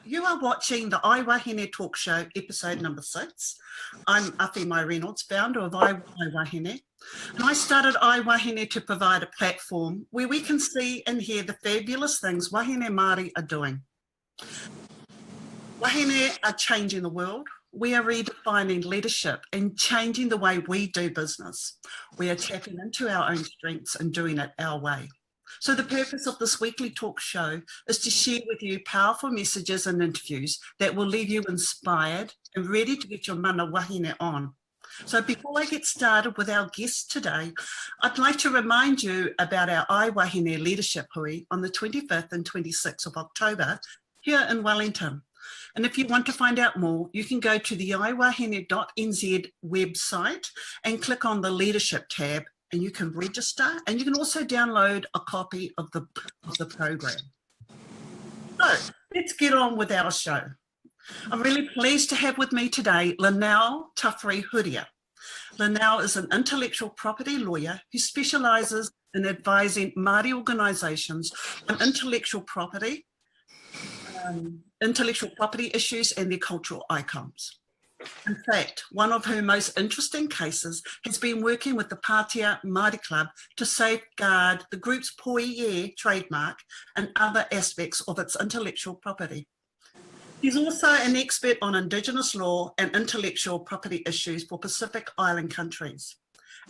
You are watching the iWahine talk show, episode number 6. I'm Ngati Ruanui Reynolds, founder of iWahine. And I started iWahine to provide a platform where we can see and hear the fabulous things wahine Māori are doing. Wahine are changing the world. We are redefining leadership and changing the way we do business. We are tapping into our own strengths and doing it our way. So the purpose of this weekly talk show is to share with you powerful messages and interviews that will leave you inspired and ready to get your mana wahine on. So before I get started with our guest today, I'd like to remind you about our iWahine Leadership Hui on the 25th and 26th of October here in Wellington. And if you want to find out more, you can go to the iwahine.nz website and click on the leadership tab, and you can register, and you can also download a copy of the program. So let's get on with our show. I'm really pleased to have with me today Lynell Tuffery Huria. Lynell is an intellectual property lawyer who specialises in advising Māori organisations on intellectual property issues and their cultural icons. In fact, one of her most interesting cases has been working with the Patea Māori Club to safeguard the group's POI E trademark and other aspects of its intellectual property. She's also an expert on indigenous law and intellectual property issues for Pacific Island countries,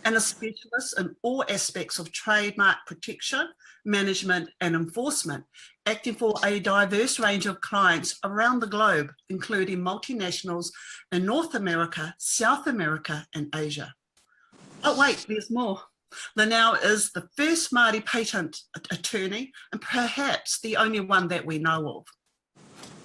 and a specialist in all aspects of trademark protection, management and enforcement, acting for a diverse range of clients around the globe, including multinationals in North America, South America and Asia. Oh wait, there's more. Lynell is the first Māori patent attorney and perhaps the only one that we know of.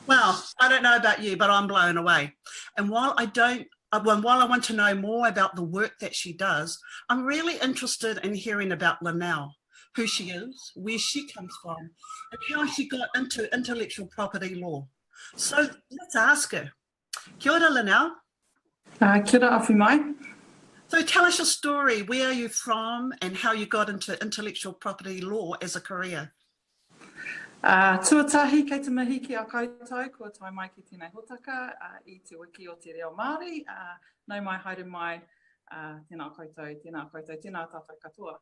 Well, I don't know about you, but I'm blown away. And while I want to know more about the work that she does, I'm really interested in hearing about Lynell, who she is, where she comes from, and how she got into intellectual property law. So let's ask her. Kia ora, Lynell. Kia ora, awhimai. So tell us your story. Where are you from and how you got into intellectual property law as a career? Tuatahi kei te mihi ki a koutou, kua tai mai ki tēnei hotaka I te wiki o te reo Māori. Nau mai haere mai, tēnā koutou, tēnā tātou katoa.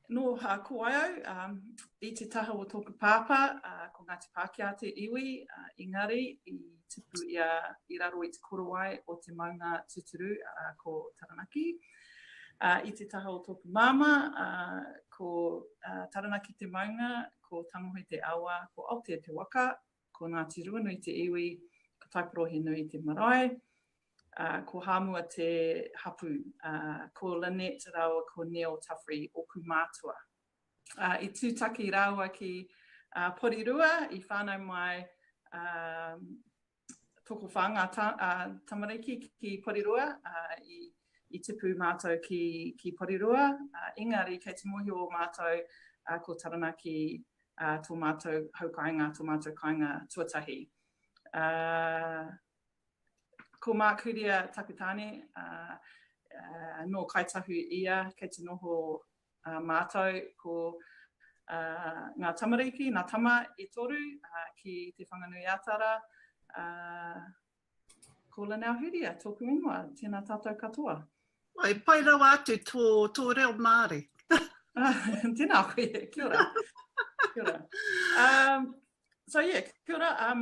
No ko aiau, I te taha o tōku pāpā, ko Ngati Pākehā te iwi, engari, I tipu ia I raro I te korowai o te maunga tuturu ko Taranaki. I te taha o tōku māma, ko Taranaki te maunga, ko Tangohoi te awa, ko Aotea te waka, ko Ngati Ruanui te iwi, ko Taiporohe nui te marae, ko Hāmua te hapu, ko Lynell rawa, ko Lynell Tuffery oku mātua. I tūtaki rawa ki Porirua, I whānau mai toko whanga tamariki ki Porirua, I tipu mātou ki Porirua, engari kei te mohi o mātou ko Taranaki tō mātou haukainga, tō mātou kainga tuatahi. Ko Mark Huria Takutāne, no kaitahu ia, kei te noho mātou ko ngā tamariki, ngā tama I toru ki te whanganui atara, ko Lynell Huria, tōku ingoa, tēnā tātou katoa. Oi, pai rau atu tō reo Māori. Tēnā koe, kia ora. Kia ora. So yeah, kia ora.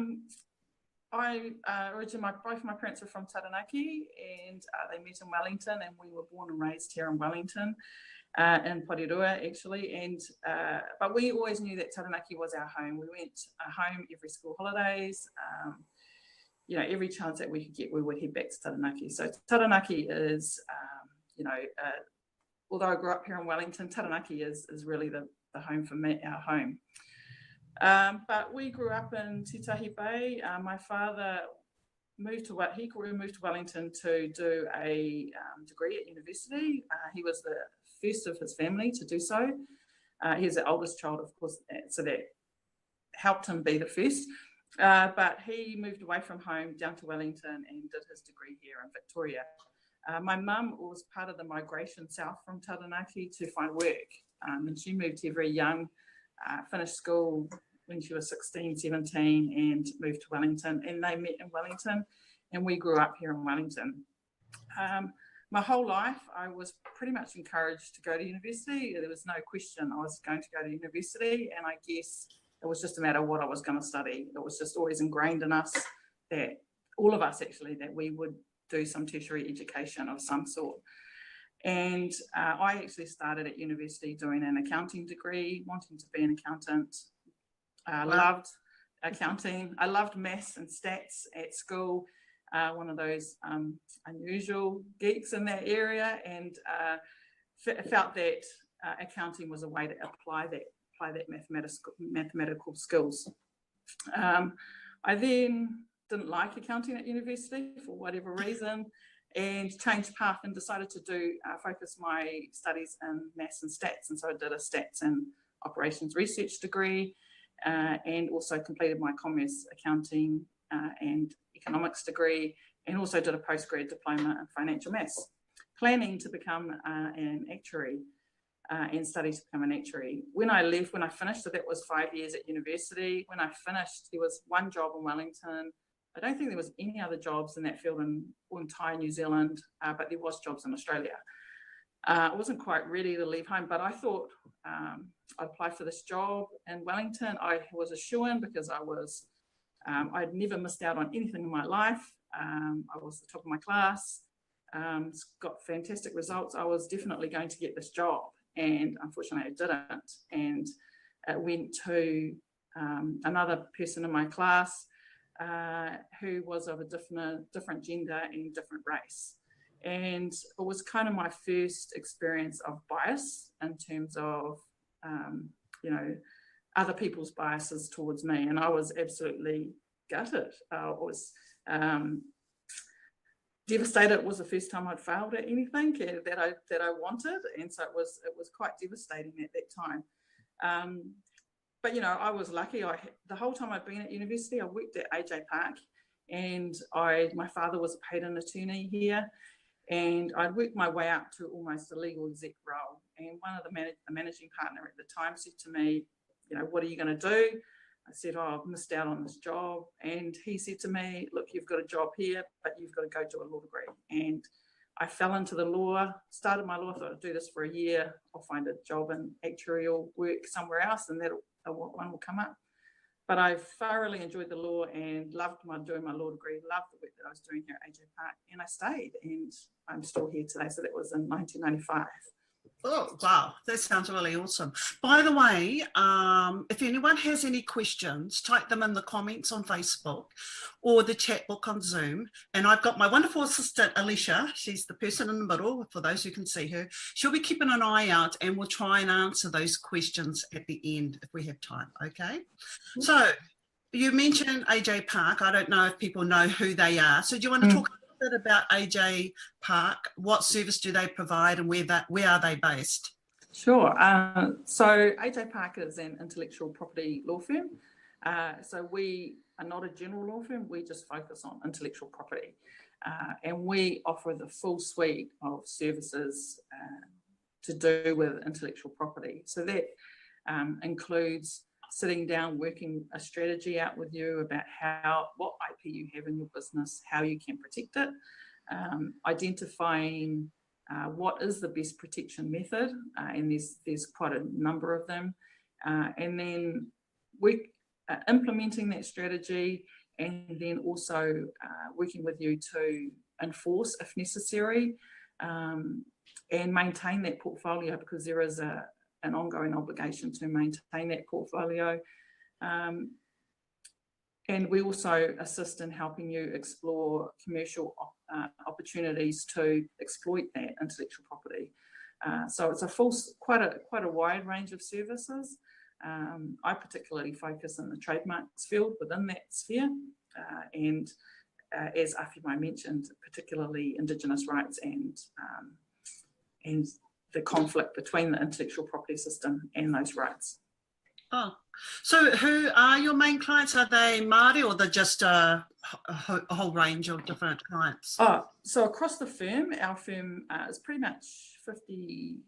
I originally, both my parents are from Taranaki, and they met in Wellington, and we were born and raised here in Wellington, in Porirua actually. And but we always knew that Taranaki was our home. We went home every school holidays. You know, every chance that we could get, we would head back to Taranaki. So Taranaki is, you know, although I grew up here in Wellington, Taranaki is really the home for me, our home. But we grew up in Tutahi Bay. My father moved to Wellington to do a degree at university. He was the first of his family to do so. He was the oldest child, of course, so that helped him be the first. But he moved away from home down to Wellington and did his degree here in Victoria. My mum was part of the migration south from Taranaki to find work, and she moved here very young, finished school when she was 16, 17 and moved to Wellington, and they met in Wellington and we grew up here in Wellington. My whole life I was pretty much encouraged to go to university. There was no question I was going to go to university, and I guess it was just a matter of what I was going to study. It was just always ingrained in us, that all of us actually, that we would do some tertiary education of some sort. And I actually started at university doing an accounting degree, wanting to be an accountant. I loved accounting. I loved maths and stats at school. One of those unusual geeks in that area, and felt that accounting was a way to apply that mathematical skills. I then didn't like accounting at university for whatever reason, and changed path and decided to focus my studies in maths and stats. And so I did a stats and operations research degree, and also completed my commerce accounting and economics degree, and also did a postgrad diploma in financial maths, planning to become an actuary and study to become an actuary. When I finished, so that was 5 years at university. When I finished, there was one job in Wellington. I don't think there was any other jobs in that field in entire New Zealand, but there was jobs in Australia. I wasn't quite ready to leave home, but I thought I'd apply for this job in Wellington. I was a shoo-in because I'd never missed out on anything in my life. I was the top of my class, got fantastic results. I was definitely going to get this job, and unfortunately I didn't. And it went to another person in my class who was of a different gender and different race. And it was kind of my first experience of bias in terms of, other people's biases towards me. And I was absolutely gutted. I was devastated. It was the first time I'd failed at anything that I wanted. And so it was quite devastating at that time. But, I was lucky. The whole time I'd been at university, I worked at AJ Park, and my father was a patent attorney here, and I'd worked my way up to almost a legal exec role. And one of the managing partner at the time said to me, what are you going to do? I said, I've missed out on this job. And he said to me, look, you've got a job here, but you've got to go do a law degree. And I fell into the law, started my law, thought I'd do this for a year. I'll find a job in actuarial work somewhere else, and one will come up. But I thoroughly enjoyed the law and loved doing my law degree, loved the work that I was doing here at AJ Park, and I stayed, and I'm still here today. So that was in 1995. Oh, wow. That sounds really awesome. By the way, if anyone has any questions, type them in the comments on Facebook or the chat book on Zoom. And I've got my wonderful assistant, Alicia. She's the person in the middle, for those who can see her. She'll be keeping an eye out, and we'll try and answer those questions at the end if we have time, okay? So you mentioned AJ Park. I don't know if people know who they are. So do you want to talk bit about AJ Park? What service do they provide, and where are they based? Sure. So AJ Park is an intellectual property law firm. So we are not a general law firm. We just focus on intellectual property, and we offer the full suite of services to do with intellectual property. So that includes sitting down, working a strategy out with you about what IP you have in your business, how you can protect it, identifying what is the best protection method, and there's quite a number of them, and then implementing that strategy, and then also working with you to enforce if necessary, and maintain that portfolio, because there is an ongoing obligation to maintain that portfolio. And we also assist in helping you explore commercial opportunities to exploit that intellectual property. So it's quite a wide range of services. I particularly focus in the trademarks field within that sphere, and as iWahine mentioned, particularly indigenous rights and the conflict between the intellectual property system and those rights. Oh, so who are your main clients? Are they Maori, or they're just a whole range of different clients? So across the firm, our firm is pretty much 50%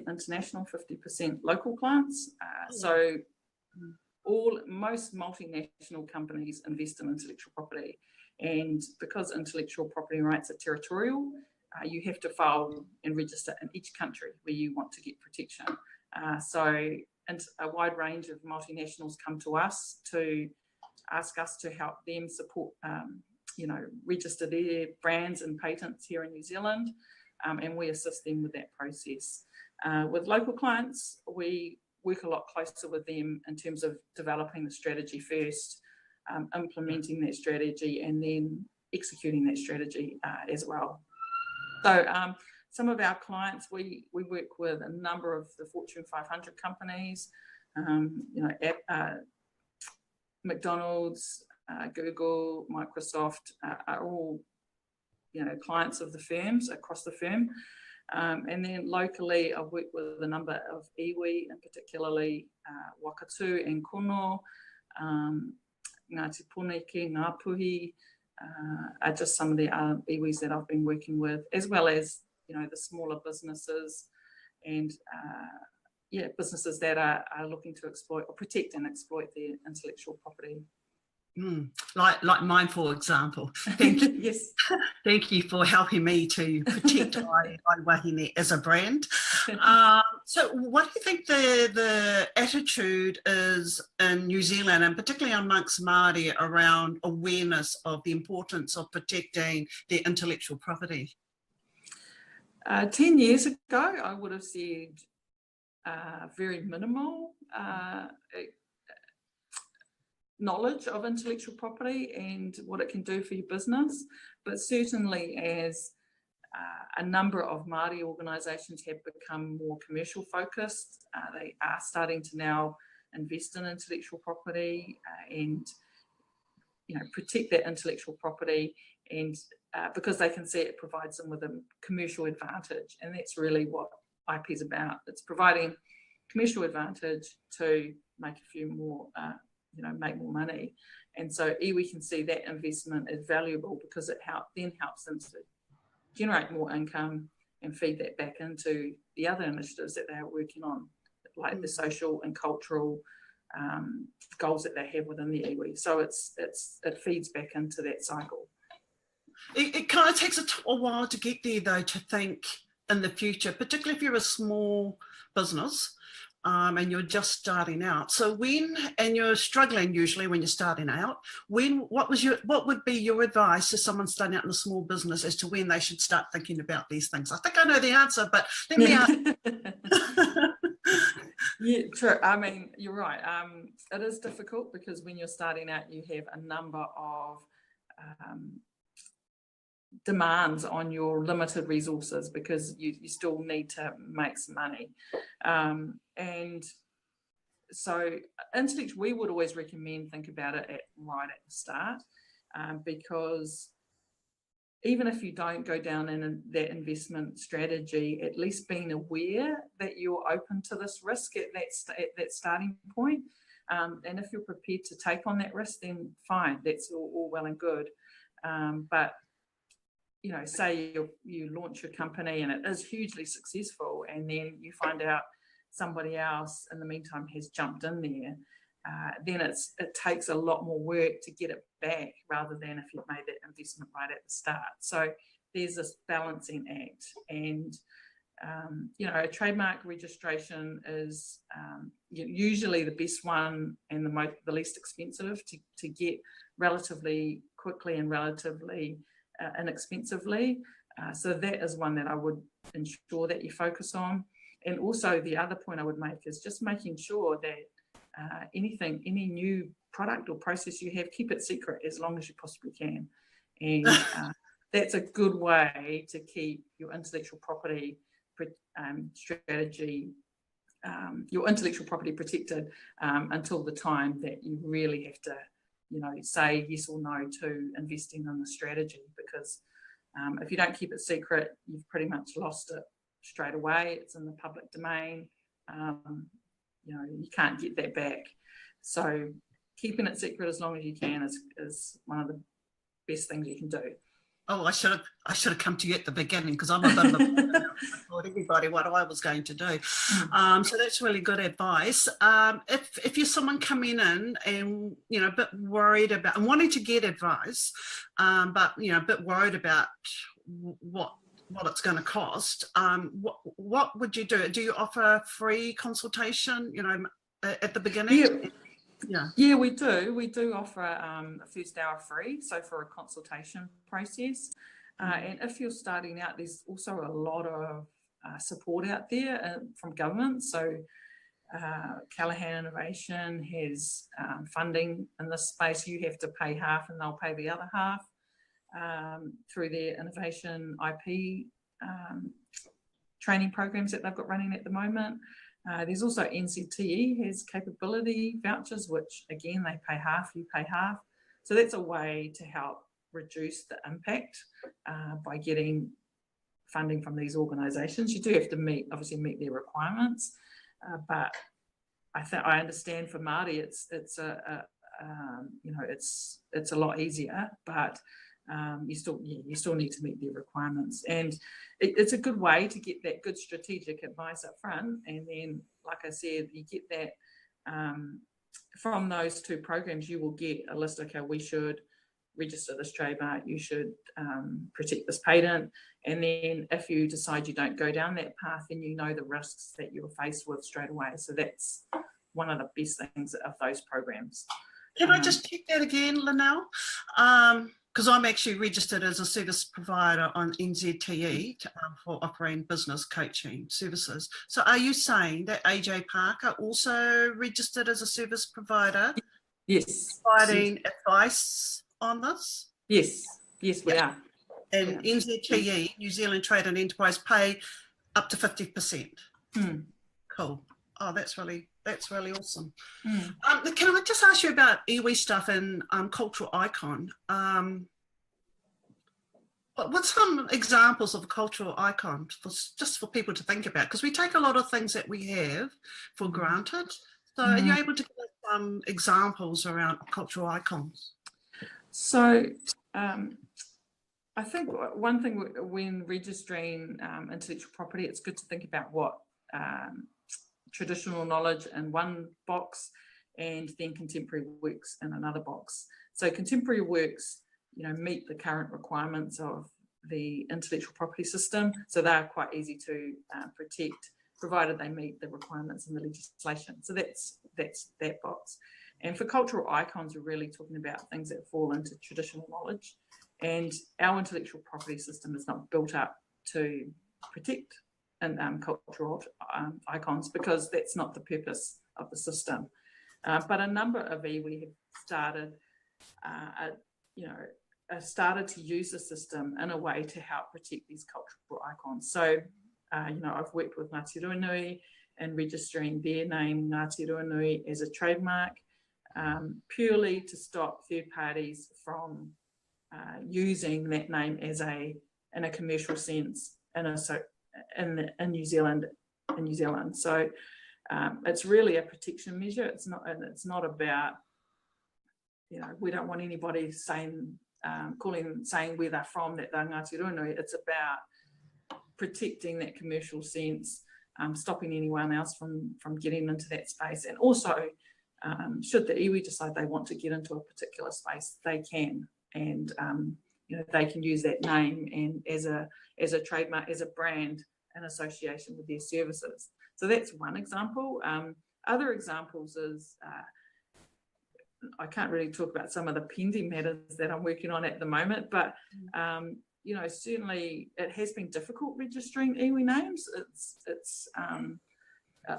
international, 50% local clients. So most multinational companies invest in intellectual property, and because intellectual property rights are territorial, you have to file and register in each country where you want to get protection. And a wide range of multinationals come to us to ask us to help them support, register their brands and patents here in New Zealand, and we assist them with that process. With local clients, we work a lot closer with them in terms of developing the strategy first, implementing that strategy, and then executing that strategy as well. So some of our clients, we work with a number of the Fortune 500 companies, McDonald's, Google, Microsoft are all, clients of the firms across the firm. And then locally, I've worked with a number of iwi, and particularly Wakatu and Kono, Ngati Puneke, Ngāpuhi, are just some of the iwis that I've been working with, as well as, the smaller businesses and, businesses that are looking to exploit or protect and exploit their intellectual property. Like mine, for example. Thank you. Yes. Thank you for helping me to protect iWahine as a brand. So what do you think the attitude is in New Zealand, and particularly amongst Māori, around awareness of the importance of protecting their intellectual property? 10 years ago, I would have said very minimal knowledge of intellectual property and what it can do for your business, but certainly as a number of Māori organisations have become more commercial focused, they are starting to now invest in intellectual property and protect that intellectual property, and because they can see it provides them with a commercial advantage, and that's really what IP is about. It's providing commercial advantage to make a few more make more money. And so iwi can see that investment as valuable because it helps them to generate more income and feed that back into the other initiatives that they're working on, like the social and cultural goals that they have within the iwi. So it feeds back into that cycle. It kind of takes a while to get there, though, to think in the future, particularly if you're a small business. And you're just starting out. So and you're struggling usually when you're starting out, what would be your advice to someone starting out in a small business as to when they should start thinking about these things? I think I know the answer, but let me ask. Yeah, true. I mean, you're right. It is difficult because when you're starting out, you have a number of demands on your limited resources because you still need to make some money. And so we would always recommend think about it right at the start, because even if you don't go down in that investment strategy, at least being aware that you're open to this risk at that starting point. And if you're prepared to take on that risk, then fine, that's all well and good. But say you launch your company and it is hugely successful, and then you find out somebody else in the meantime has jumped in there, then it takes a lot more work to get it back rather than if you've made that investment right at the start. So there's this balancing act, and a trademark registration is usually the best one and the least expensive to get relatively quickly and relatively inexpensively. So that is one that I would ensure that you focus on. And also the other point I would make is just making sure that any new product or process you have, keep it secret as long as you possibly can. And that's a good way to keep your intellectual property strategy, your intellectual property protected until the time that you really have to say yes or no to investing in the strategy, because if you don't keep it secret, you've pretty much lost it straight away. It's in the public domain. You can't get that back. So keeping it secret as long as you can is one of the best things you can do. Oh, I should have come to you at the beginning, because I'm a bit of a I told everybody what I was going to do. So that's really good advice. If you're someone coming in and a bit worried about and wanting to get advice, but a bit worried about what it's going to cost, what would you do? Do you offer free consultation? At the beginning? Yeah, we do. We do offer a first hour free, so for a consultation process. And if you're starting out, there's also a lot of support out there from government. So Callaghan Innovation has funding in this space. You have to pay half and they'll pay the other half through their innovation IP training programs that they've got running at the moment. There's also NCTE has capability vouchers, which again, they pay half, you pay half. So that's a way to help reduce the impact by getting funding from these organisations. You do have to obviously meet their requirements, but I understand for Māori it's a lot easier, but you still need to meet their requirements, and it's a good way to get that good strategic advice up front. And then, like I said, you get that from those two programs. You will get a list. Okay, we should register this trademark. You should protect this patent. And then, if you decide you don't go down that path, then you know the risks that you're faced with straight away. So that's one of the best things of those programs. Can I just check that again, Lynell? Because I'm actually registered as a service provider on NZTE for offering business coaching services. So are you saying that AJ Park are also registered as a service provider? Yes. Providing advice on this? Yes, we are. And NZTE, New Zealand Trade and Enterprise, pay up to 50%. Cool. Oh, that's really awesome. Can I just ask you about iwi stuff and cultural icon? What's some examples of a cultural icon just for people to think about? Because we take a lot of things that we have for granted. So are you able to give us some examples around cultural icons? So I think one thing when registering intellectual property, it's good to think about what traditional knowledge in one box and then contemporary works in another box. So contemporary works, meet the current requirements of the intellectual property system. So they are quite easy to protect, provided they meet the requirements in the legislation. So that's that box. And for cultural icons, we're really talking about things that fall into traditional knowledge. And our intellectual property system is not built up to protect cultural icons, because that's not the purpose of the system. But a number of iwi have started to use the system in a way to help protect these cultural icons. So, I've worked with Ngati Ruanui in registering their name, Ngati Ruanui, as a trademark, purely to stop third parties from using that name in a commercial sense in New Zealand. So it's really a protection measure. It's not about, we don't want anybody saying where they're from, that they're Ngati Ruanui. It's about protecting that commercial sense, stopping anyone else from getting into that space. And also, should the iwi decide they want to get into a particular space, they can. And they can use that name and as a trademark, as a brand, in association with their services. So that's one example. Other examples is, I can't really talk about some of the pending matters that I'm working on at the moment, but certainly it has been difficult registering iwi names. It's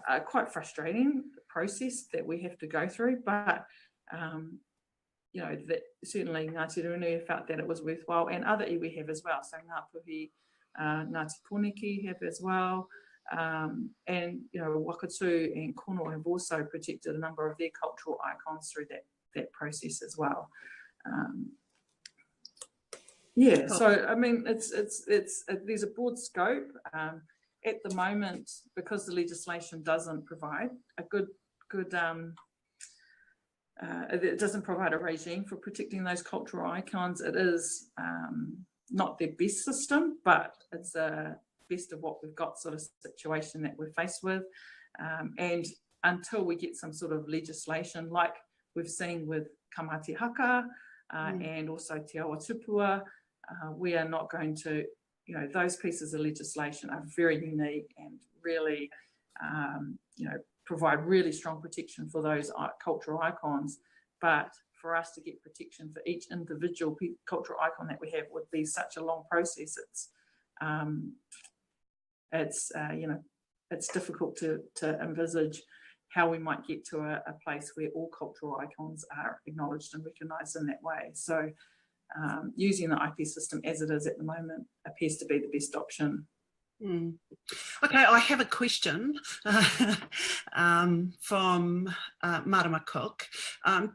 a quite frustrating process that we have to go through, but that certainly Ngati Ruanui felt that it was worthwhile, and other iwi have as well. So Ngāpuhi, Ngāti Pōneke have as well, and Wakatu and Kono have also protected a number of their cultural icons through that process as well. So I mean, there's a broad scope. At the moment, because the legislation doesn't provide a good it doesn't provide a regime for protecting those cultural icons. It is not their best system, but it's a best of what we've got sort of situation that we're faced with. And until we get some sort of legislation like we've seen with Kamati Haka and also Te Awa Tupua, we are not going to, those pieces of legislation are very unique and really, provide really strong protection for those cultural icons. But for us to get protection for each individual cultural icon that we have would be such a long process. It's difficult to envisage how we might get to a place where all cultural icons are acknowledged and recognised in that way. So using the IP system as it is at the moment appears to be the best option. Okay, I have a question from Marama Cook.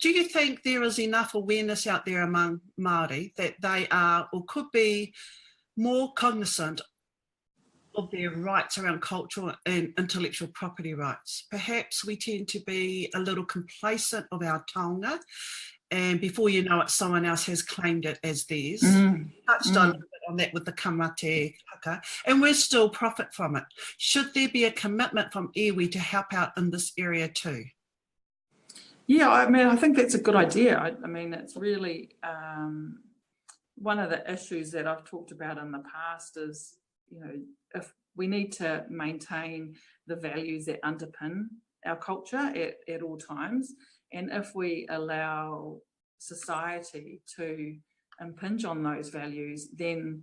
Do you think there is enough awareness out there among Māori that they are or could be more cognizant of their rights around cultural and intellectual property rights? Perhaps we tend to be a little complacent of our taonga, and before you know it, someone else has claimed it as theirs. Touched on a little bit on that with the Kamati Haka, and we still profit from it. Should there be a commitment from iwi to help out in this area too? Yeah, I think that's a good idea. I mean, it's really one of the issues that I've talked about in the past is, if we need to maintain the values that underpin our culture at all times, and if we allow society to impinge on those values, then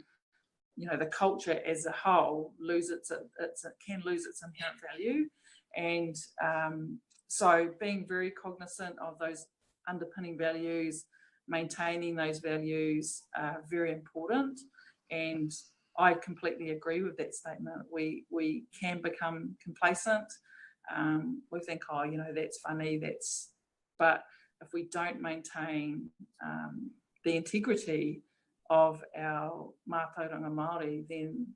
the culture as a whole can lose its inherent value. And so being very cognizant of those underpinning values, maintaining those values are very important. And I completely agree with that statement. We can become complacent. We think, that's funny, but if we don't maintain the integrity of our mātauranga Māori, then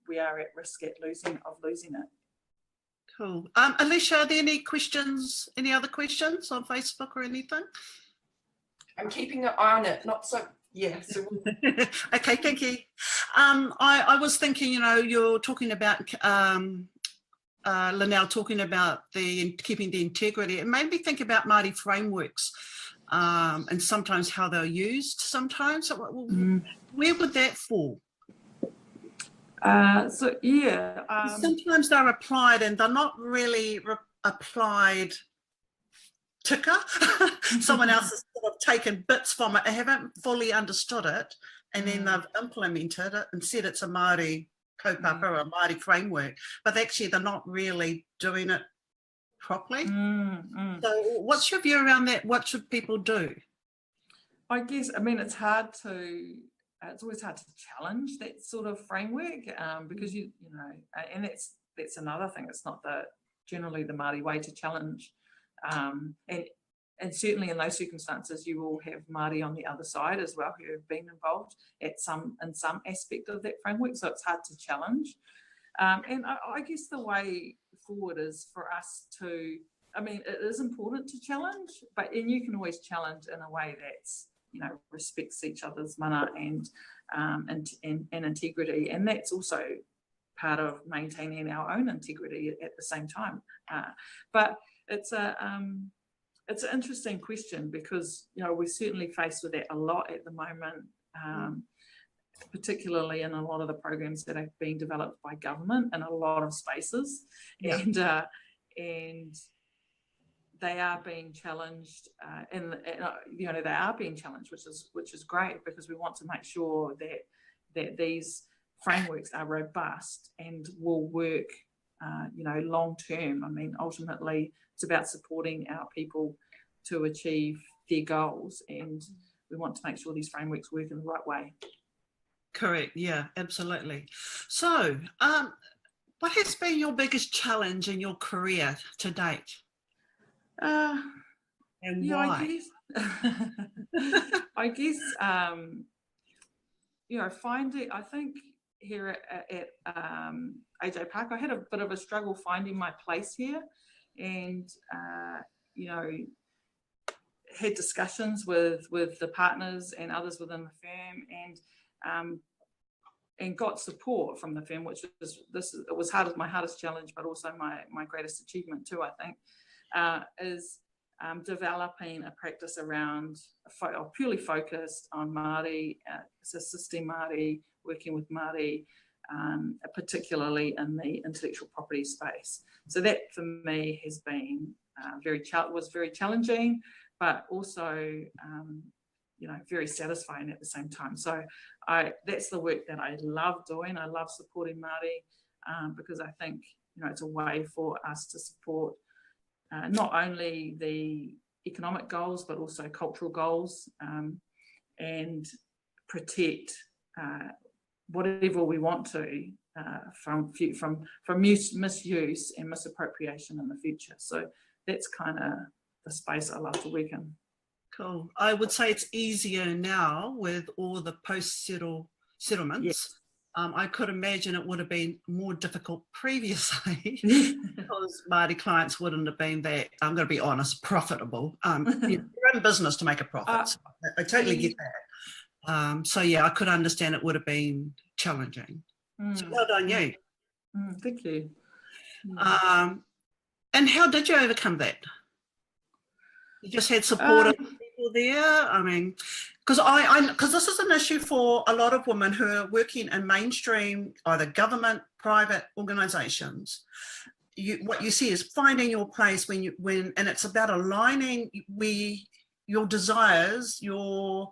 we are at risk at losing it. Cool. Alicia, are there any other questions on Facebook or anything? I'm keeping an eye on it, not so. Yeah. So okay, thank you. I was thinking, you're talking about Lynell talking about keeping the integrity. It made me think about Māori frameworks and sometimes how they're used sometimes. Where would that fall? Sometimes they're applied and they're not really applied tika. Someone else has sort of taken bits from it. They haven't fully understood it, and then they've implemented it and said it's a Māori kaupapa or a Māori framework, but actually they're not really doing it properly. So what's your view around that? What should people do? I guess, it's hard to, it's always hard to challenge that sort of framework because and that's another thing. It's not generally the Māori way to challenge. And certainly in those circumstances, you will have Māori on the other side as well who have been involved in some aspect of that framework. So it's hard to challenge. And I guess the way forward is for us to, it is important to challenge, and you can always challenge in a way that's, respects each other's mana and integrity. And that's also part of maintaining our own integrity at the same time. But it's an interesting question because, we're certainly faced with that a lot at the moment, particularly in a lot of the programs that are being developed by government in a lot of spaces. Yeah. And they are being challenged, they are being challenged, which is great because we want to make sure that these frameworks are robust and will work, long term. Ultimately, it's about supporting our people to achieve their goals, and we want to make sure these frameworks work in the right way. Correct. Yeah, absolutely. So, what has been your biggest challenge in your career to date? And why? I guess, finding, I think here at AJ Park, I had a bit of a struggle finding my place here, and had discussions with the partners and others within the firm, and and got support from the firm, which was it was my hardest challenge, but also my greatest achievement too, I think, is developing a practice around purely focused on Māori, assisting Māori, working with Māori, particularly in the intellectual property space. So that for me has been very challenging, but also very satisfying at the same time. So that's the work that I love doing. I love supporting Māori because I think it's a way for us to support not only the economic goals but also cultural goals, and protect whatever we want to from misuse and misappropriation in the future. So that's kind of the space I love to work in. Cool. I would say it's easier now with all the post-settlements. Yes. I could imagine it would have been more difficult previously because Māori clients wouldn't have been that, I'm going to be honest, profitable. You're in business to make a profit. So I totally get that. So yeah, I could understand it would have been challenging. So well done you. Thank you. And how did you overcome that? You just had support of people there? I mean, because this is an issue for a lot of women who are working in mainstream, either government, private organisations. What you see is finding your place and it's about aligning your desires, your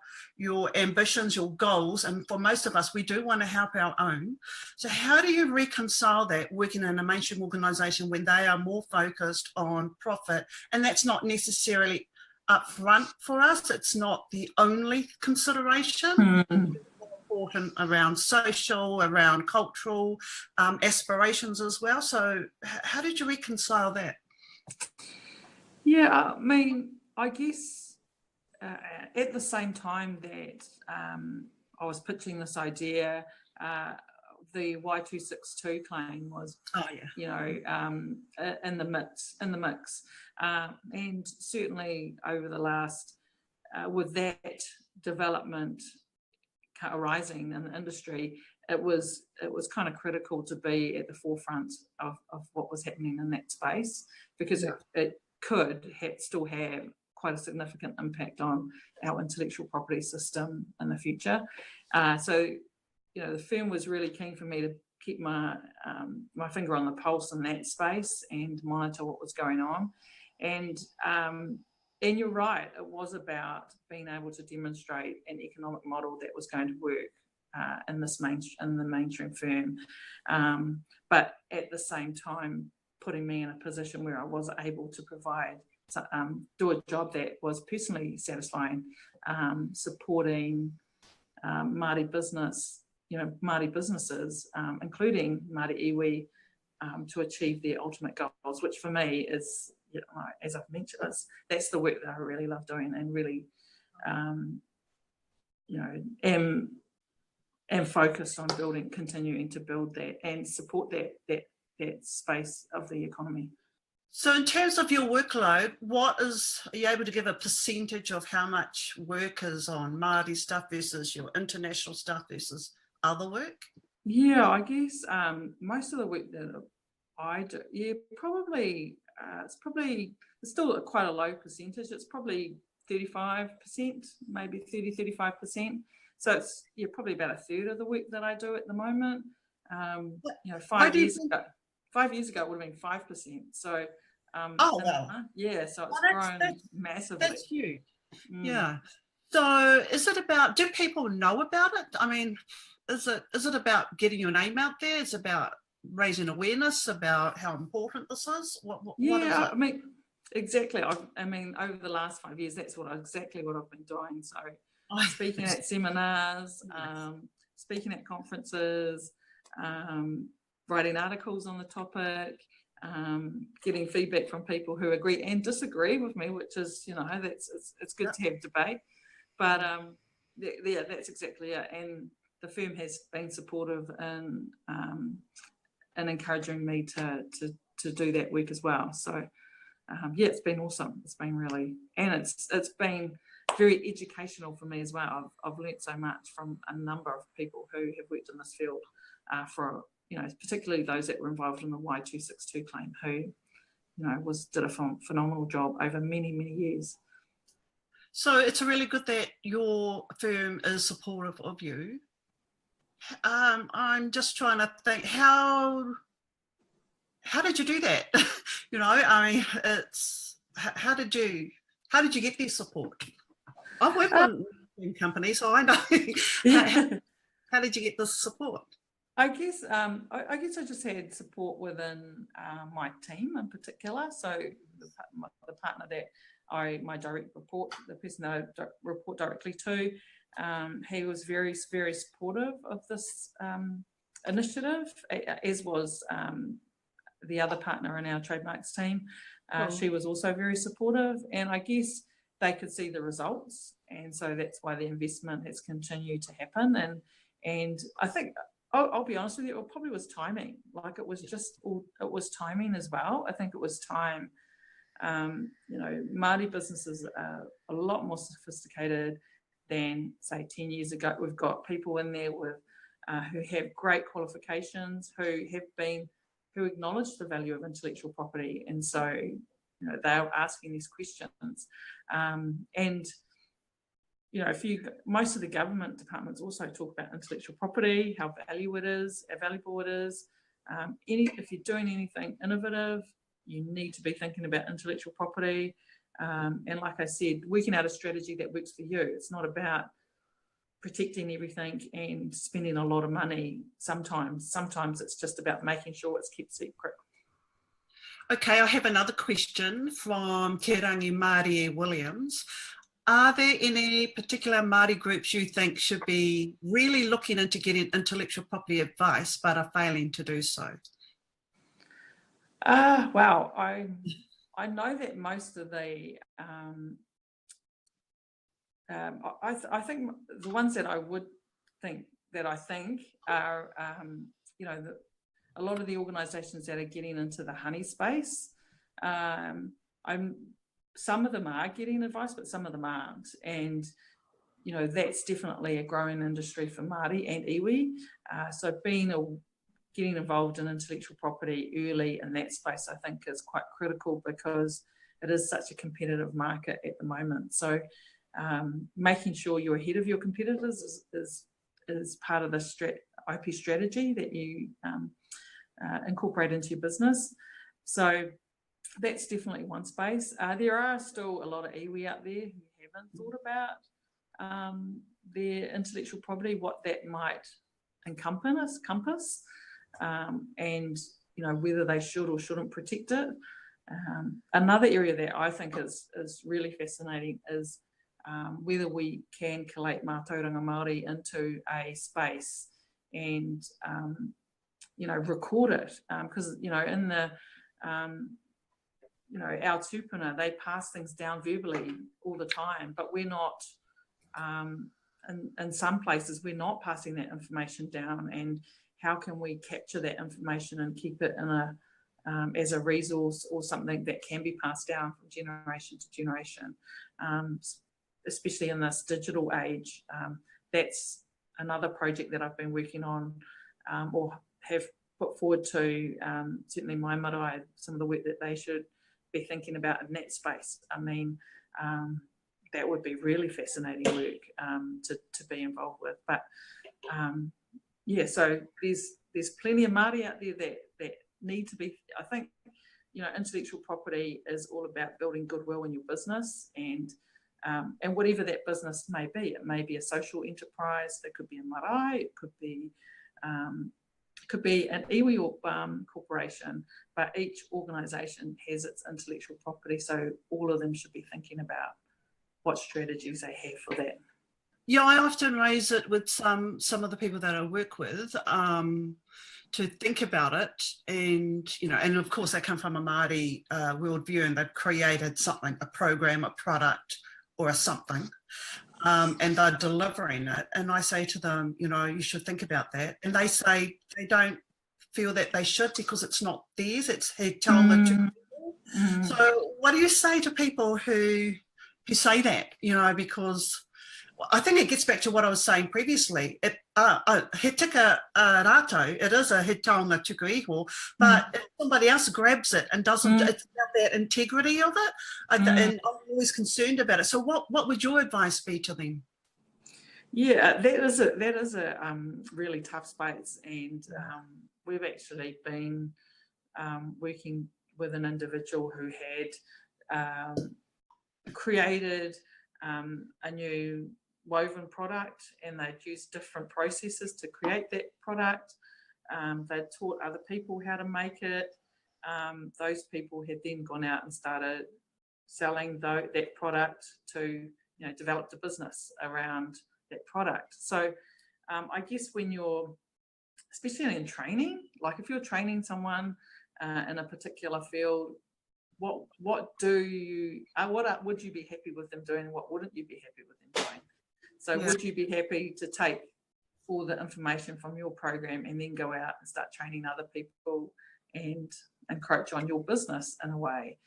ambitions, your goals, and for most of us, we do want to help our own. So how do you reconcile that working in a mainstream organisation when they are more focused on profit, and that's not necessarily upfront for us? It's not the only consideration. It's more important around social, around cultural aspirations as well. So how did you reconcile that? Yeah, I mean, I guess at the same time that I was pitching this idea, the Y262 claim was, in the mix, and certainly over the last, with that development arising in the industry, it was kind of critical to be at the forefront of what was happening in that space, because it could still have quite a significant impact on our intellectual property system in the future. So, the firm was really keen for me to keep my finger on the pulse in that space and monitor what was going on. And you're right, it was about being able to demonstrate an economic model that was going to work in the mainstream firm, but at the same time putting me in a position where I was able to do a job that was personally satisfying, supporting Māori business, Māori businesses, including Ngati Ruanui, to achieve their ultimate goals, which for me is, as I've mentioned, that's the work that I really love doing, and really, am focused on continuing to build that and support that space of the economy. So in terms of your workload, are you able to give a percentage of how much work is on Māori stuff versus your international stuff versus other work? Yeah, I guess most of the work that I do, probably, it's still quite a low percentage. It's probably 35%, maybe 30-35%. So it's probably about a third of the work that I do at the moment. 5 years ago it would have been 5%. So wow. So it's grown massively. That's huge. Yeah. So is it about, do people know about it? I mean, is it about getting your name out there? It's about raising awareness about how important this is? What is it? I mean, exactly. I mean, over the last 5 years, that's exactly what I've been doing. So speaking at seminars, speaking at conferences, writing articles on the topic, getting feedback from people who agree and disagree with me, which is, it's good to have debate. But that's exactly it. And the firm has been supportive in encouraging me to do that work as well. So it's been awesome. It's been really, and it's been very educational for me as well. I've learnt so much from a number of people who have worked in this field for, particularly those that were involved in the Y262 claim, who, did a phenomenal job over many, many years. So it's really good that your firm is supportive of you. I'm just trying to think, how did you do that? How did you get their support? I've worked in companies, so I know. How did you get this support? I guess I just had support within my team in particular. So the partner that my direct report, the person that I report directly to, he was very, very supportive of this initiative, as was the other partner in our trademarks team. She was also very supportive, and I guess they could see the results, and so that's why the investment has continued to happen. And I think I'll be honest with you, it probably was timing. Like it was timing as well. I think it was time. Māori businesses are a lot more sophisticated than say 10 years ago. We've got people in there with who have great qualifications, who acknowledge the value of intellectual property, and so they're asking these questions. Most of the government departments also talk about intellectual property, how valuable it is. If you're doing anything innovative, you need to be thinking about intellectual property. And like I said, working out a strategy that works for you. It's not about protecting everything and spending a lot of money. Sometimes it's just about making sure it's kept secret. Okay, I have another question from Te Rangi Māori Williams. Are there any particular Māori groups you think should be really looking into getting intellectual property advice but are failing to do so? Well, I know that most of the I think the ones that I would think are a lot of the organisations that are getting into the honey space. Some of them are getting advice, but some of them aren't, and that's definitely a growing industry for Māori and iwi. So getting involved in intellectual property early in that space, I think, is quite critical because it is such a competitive market at the moment. So making sure you're ahead of your competitors is part of the IP strategy that you incorporate into your business. So that's definitely one space. There are still a lot of iwi out there who haven't thought about their intellectual property, what that might encompass, and whether they should or shouldn't protect it. Another area that I think is really fascinating is whether we can collate mātauranga Māori into a space and record it, because in the our tupuna, they pass things down verbally all the time, but we're not, in some places, we're not passing that information down. And how can we capture that information and keep it in as a resource or something that can be passed down from generation to generation, especially in this digital age? That's another project that I've been working on or have put forward to certainly my marae, some of the work that they should be thinking about in that space. I mean, that would be really fascinating work to be involved with. But so there's plenty of Māori out there that need to be. I think intellectual property is all about building goodwill in your business, and whatever that business may be. It may be a social enterprise. It could be a marae. It could be an iwi or corporation, but each organisation has its intellectual property, so all of them should be thinking about what strategies they have for that. Yeah, I often raise it with some of the people that I work with to think about it, and of course they come from a Māori worldview, and they've created something, a program, a product, or a something. And they're delivering it, and I say to them, you should think about that, and they say they don't feel that they should because it's not theirs, it's he taonga tū. So what do you say to people who you say that, you know, because I think it gets back to what I was saying previously. He tika rātou, it is a he taonga tuku iho, but if somebody else grabs it and doesn't, it's about that integrity of it, and I'm always concerned about it. So what would your advice be to them? Yeah, that is a really tough space, and we've actually been working with an individual who had created a new woven product, and they'd used different processes to create that product. They'd taught other people how to make it. Those people had then gone out and started selling that product to, you know, developed a business around that product. So I guess when you're, especially in training, like if you're training someone in a particular field, what would you be happy with them doing, and what wouldn't you be happy with them doing? So would you be happy to take all the information from your program and then go out and start training other people and encroach on your business in a way?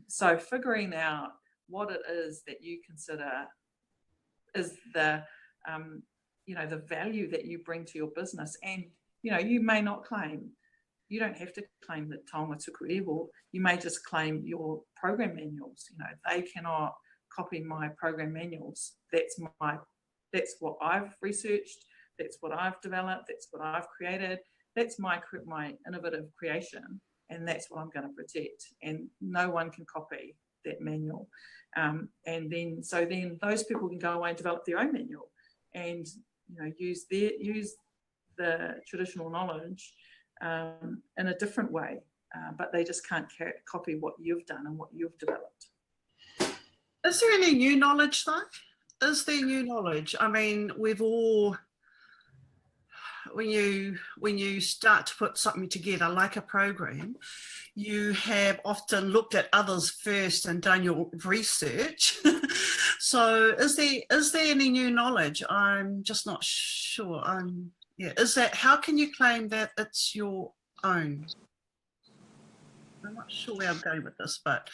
So figuring out what it is that you consider is the you know, the value that you bring to your business. And you know, you may not claim, you don't have to claim the taonga tuku iho, you may just claim your program manuals. You know, they cannot copy my program manuals. That's what I've researched, that's what I've developed, that's what I've created, that's my innovative creation, and that's what I'm going to protect, and no one can copy that manual. And then those people can go away and develop their own manual, and you know, use the traditional knowledge in a different way, but they just can't copy what you've done and what you've developed. Is there any new knowledge though? Is there new knowledge? I mean, we've all, when you start to put something together like a program, you have often looked at others first and done your research. So is there any new knowledge? I'm just not sure. Is that, how can you claim that it's your own? I'm not sure where I'm going with this, but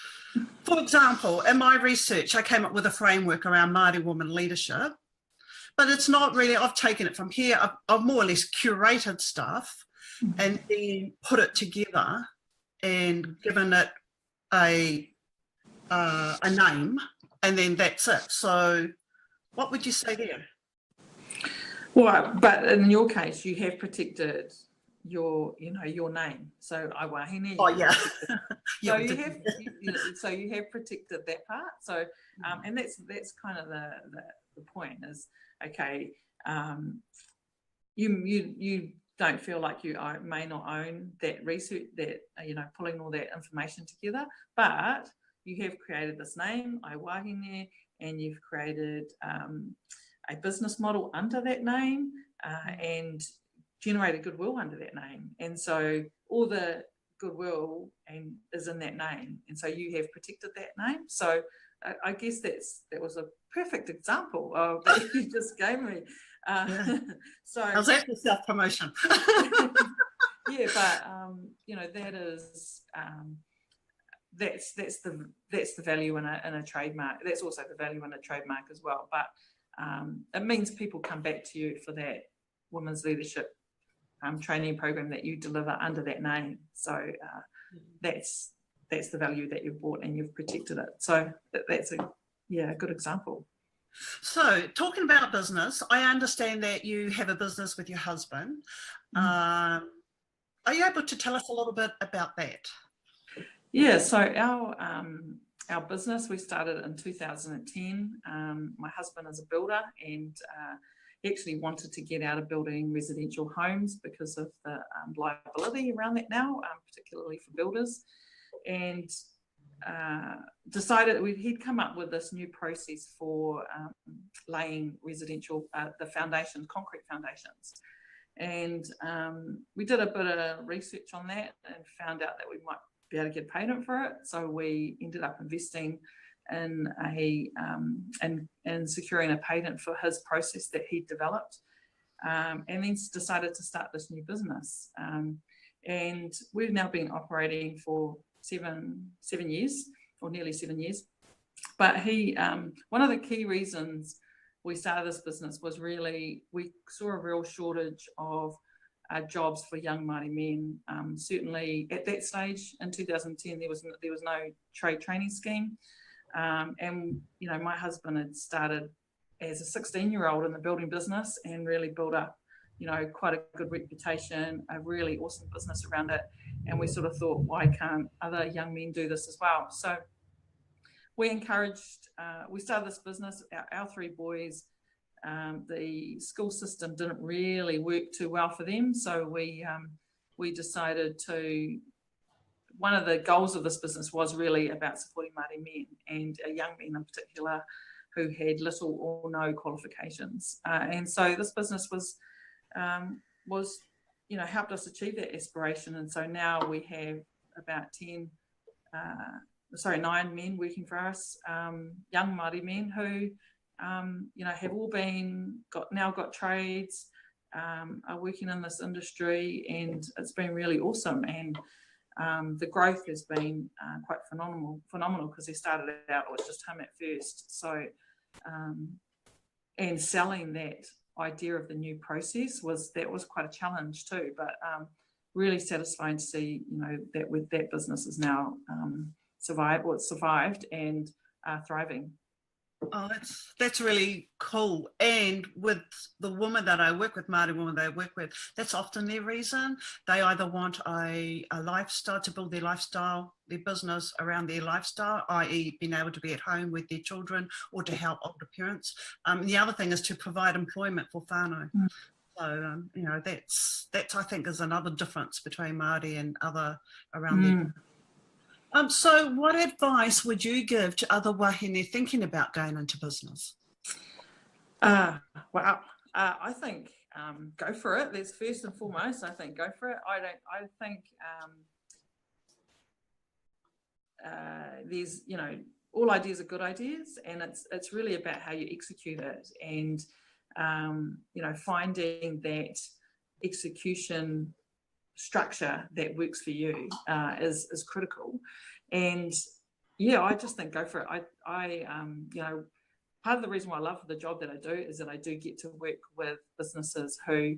for example, in my research, I came up with a framework around Māori woman leadership, but it's not really, I've taken it from here, I've more or less curated stuff and then put it together and given it a name, and then that's it. So what would you say there? Well, but in your case, you have protected your name. So iWahine. Oh yeah. So you have protected that part. So and that's kind of the point is, okay, you don't feel like you may not own that research, that pulling all that information together, but you have created this name iWahine, and you've created a business model under that name, and generated goodwill under that name, and so all the goodwill is in that name, and so you have protected that name. So I guess that was a perfect example of that you just gave me. So I was after self-promotion. Yeah, but that is that's the value in a trademark. That's also the value in a trademark as well. But it means people come back to you for that women's leadership training program that you deliver under that name. So that's the value that you've brought, and you've protected it. So that's a good example. So talking about business, I understand that you have a business with your husband. Are you able to tell us a little bit about that? Yeah, so our business, we started in 2010. My husband is a builder, and he actually wanted to get out of building residential homes because of the liability around that now, particularly for builders, and decided he'd come up with this new process for laying residential, the foundation, concrete foundations. And we did a bit of research on that and found out that we might be able to get patent for it. So we ended up investing in securing a patent for his process that he developed, and then decided to start this new business. And we've now been operating for seven years, or nearly 7 years. But he, one of the key reasons we started this business was really we saw a real shortage of jobs for young Māori men. Certainly at that stage in 2010, there was no trade training scheme, and you know, my husband had started as a 16-year-old in the building business and really built up, you know, quite a good reputation, a really awesome business around it. And we sort of thought, why can't other young men do this as well? So we encouraged, we started this business, our three boys, the school system didn't really work too well for them. So we decided to, one of the goals of this business was really about supporting Māori men and young men in particular who had little or no qualifications. And so this business was, you know, helped us achieve that aspiration. And so now we have about 9 men working for us, young Māori men who, you know, have all got trades, are working in this industry, and it's been really awesome. And the growth has been quite phenomenal because he started out, it was just him at first. So, and selling that idea of the new process was quite a challenge too, but really satisfying to see, you know, that with that business is now survived and thriving. Oh, that's really cool. And with the woman that I work with, Māori women that I work with, that's often their reason. They either want a lifestyle, to build their lifestyle, their business around their lifestyle, i.e. being able to be at home with their children or to help older parents. The other thing is to provide employment for whānau. So, you know, that's I think is another difference between Māori and other around there. So what advice would you give to other wahine thinking about going into business? Wow. I think go for it. That's first and foremost. I think go for it. I think there's, you know, all ideas are good ideas, and it's really about how you execute it, and you know, finding that execution structure that works for you is critical. And yeah, I just think go for it. I you know, part of the reason why I love the job that I do is that I do get to work with businesses who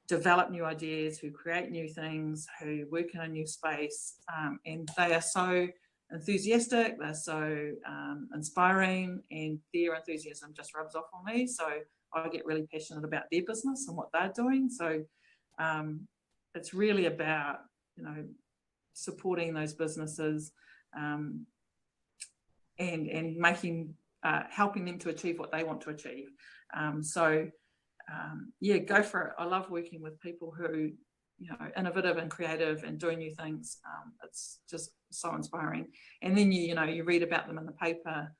develop new ideas, who create new things, who work in a new space, and they are so enthusiastic, they're so inspiring, and their enthusiasm just rubs off on me. So I get really passionate about their business and what they're doing. So it's really about, you know, supporting those businesses and making helping them to achieve what they want to achieve. Yeah, go for it. I love working with people who, you know, innovative and creative and doing new things. It's just so inspiring. And then you know, you read about them in the paper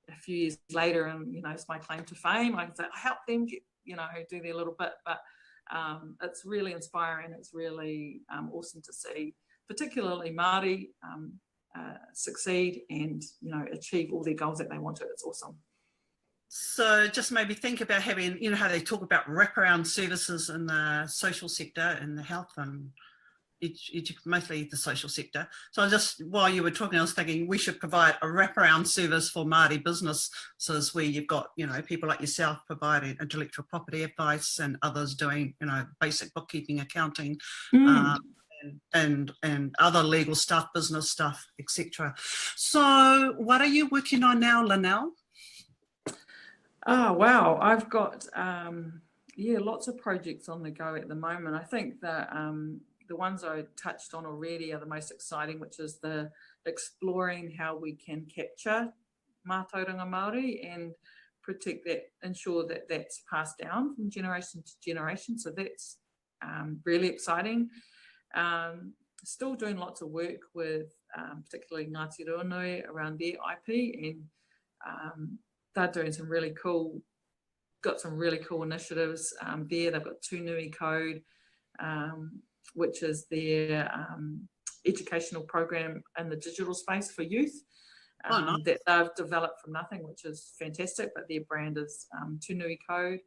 a few years later, and you know, it's my claim to fame. I can say I helped them, you know, do their little bit, but it's really inspiring. It's really awesome to see, particularly Māori succeed and, you know, achieve all their goals that they want to. It's awesome. So just maybe think about having, you know, how they talk about wraparound services in the social sector and the health and mostly the social sector. So just while you were talking, I was thinking we should provide a wraparound service for Māori businesses where you've got, you know, people like yourself providing intellectual property advice and others doing, you know, basic bookkeeping, accounting, and other legal stuff, business stuff, etc. So what are you working on now, Lynell? Oh, wow. I've got, yeah, lots of projects on the go at the moment. I think that the ones I touched on already are the most exciting, which is the exploring how we can capture mātauranga Māori and protect that, ensure that that's passed down from generation to generation. So that's really exciting. Still doing lots of work with particularly Ngati Ruanui around their IP, and they're doing some really cool, got some really cool initiatives there. They've got Tunui Code, which is their educational program in the digital space for youth that they've developed from nothing, which is fantastic, but their brand is Tunui Code.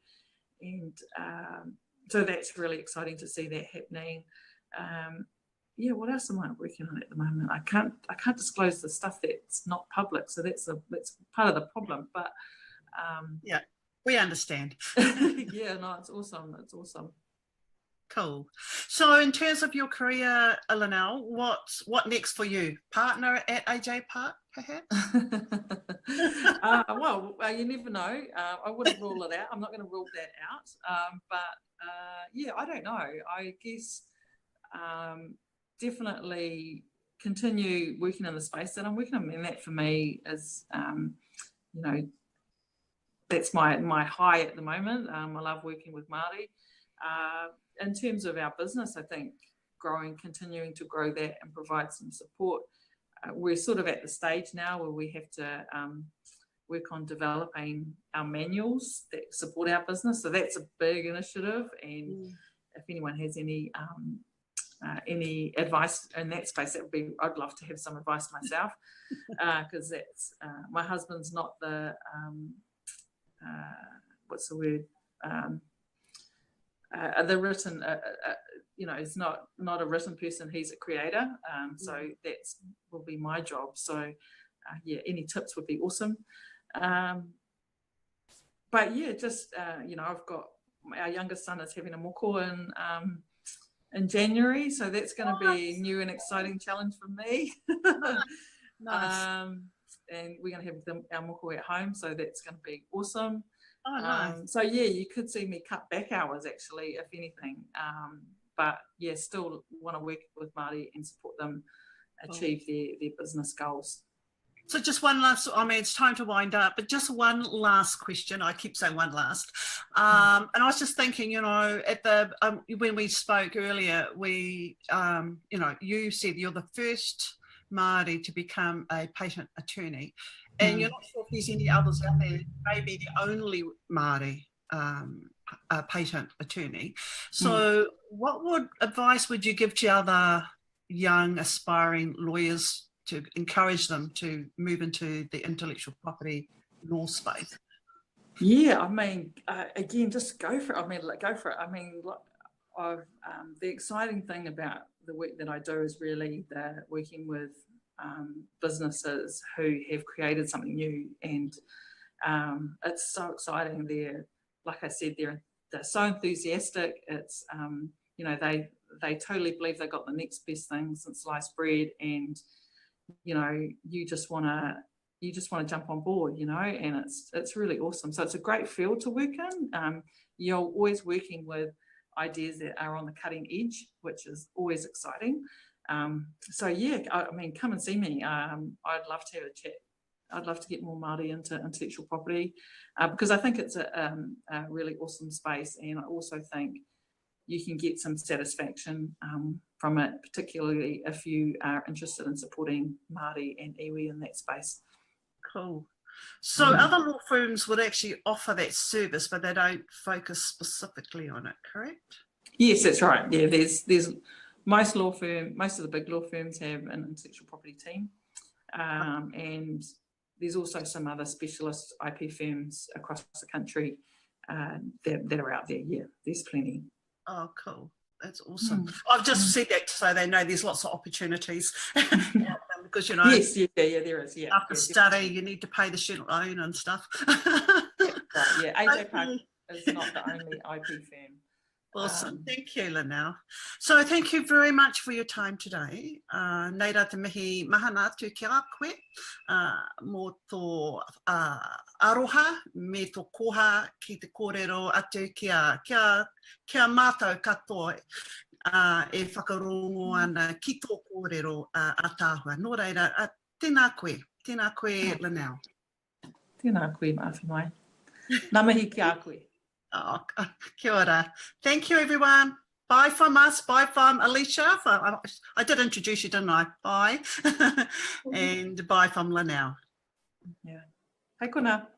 And so that's really exciting to see that happening. yeah, what else am I working on at the moment? I can't disclose the stuff that's not public, so that's part of the problem. But yeah, we understand. yeah, no, it's awesome. It's awesome. Cool. So in terms of your career, Lynell, what next for you? Partner at AJ Park, perhaps? Well, you never know. I wouldn't rule it out. I'm not going to rule that out. But yeah, I don't know. I guess definitely continue working in the space that I'm working on. And that for me is, you know, that's my high at the moment. I love working with Māori. In terms of our business, I think continuing to grow that and provide some support. We're sort of at the stage now where we have to work on developing our manuals that support our business. So that's a big initiative. And if anyone has any advice in that space, I'd love to have some advice myself, because that's my husband's not the what's the word? The written, you know, is not a written person. He's a creator, so that's will be my job. So, yeah, any tips would be awesome. But yeah, just you know, I've got our youngest son is having a moko in January, so that's going to be a new and exciting challenge for me. Nice. And we're going to have our moko at home, so that's going to be awesome. Oh, nice. So yeah, you could see me cut back hours actually, if anything. But yeah, still want to work with Māori and support them achieve their business goals. So just one last, I mean, it's time to wind up, but just one last question. I keep saying one last. And I was just thinking, you know, at the when we spoke earlier, we, you know, you said you're the first Māori to become a patent attorney. And you're not sure if there's any others out there, maybe the only Māori patent attorney. So what advice would you give to other young aspiring lawyers to encourage them to move into the intellectual property law space? Yeah, I mean, again, just go for it. I mean, go for it. I mean, the exciting thing about the work that I do is really working with businesses who have created something new, and it's so exciting. They're, like I said, they're so enthusiastic. It's you know, they totally believe they got the next best thing since sliced bread, and you know, you just want to jump on board, you know, and it's really awesome. So it's a great field to work in. You're always working with ideas that are on the cutting edge, which is always exciting. So yeah, I mean, come and see me. I'd love to have a chat. I'd love to get more Māori into intellectual property, because I think it's a really awesome space, and I also think you can get some satisfaction from it, particularly if you are interested in supporting Māori and iwi in that space. Cool. So other law firms would actually offer that service, but they don't focus specifically on it, correct? Yes, that's right. Yeah, there's most of the big law firms have an intellectual property team, and there's also some other specialist IP firms across the country that are out there. Yeah, there's plenty. Oh, cool. That's awesome. I've just said that so they know there's lots of opportunities. Because, you know, yes, there is. Yeah, after study, you need to pay the student loan and stuff. Yeah, AJ Park is not the only IP firm. Awesome. Thank you, Lynell. So thank you very much for your time today. Nei rā te mihi mahana atu ki a koe, mō tō aroha me tō koha ki te kōrero atu kia mātou katoa e whakarongo ana ki tō kōrero a tāhua. Nō reira, tēnā koe, Lynell. Tēnā koe, mawhimai. Nā mihi ki a koe. Oh, kia ora. Thank you, everyone. Bye from us. Bye from Alicia. I did introduce you, didn't I? Bye. And bye from Lynell. Yeah. Hei kona.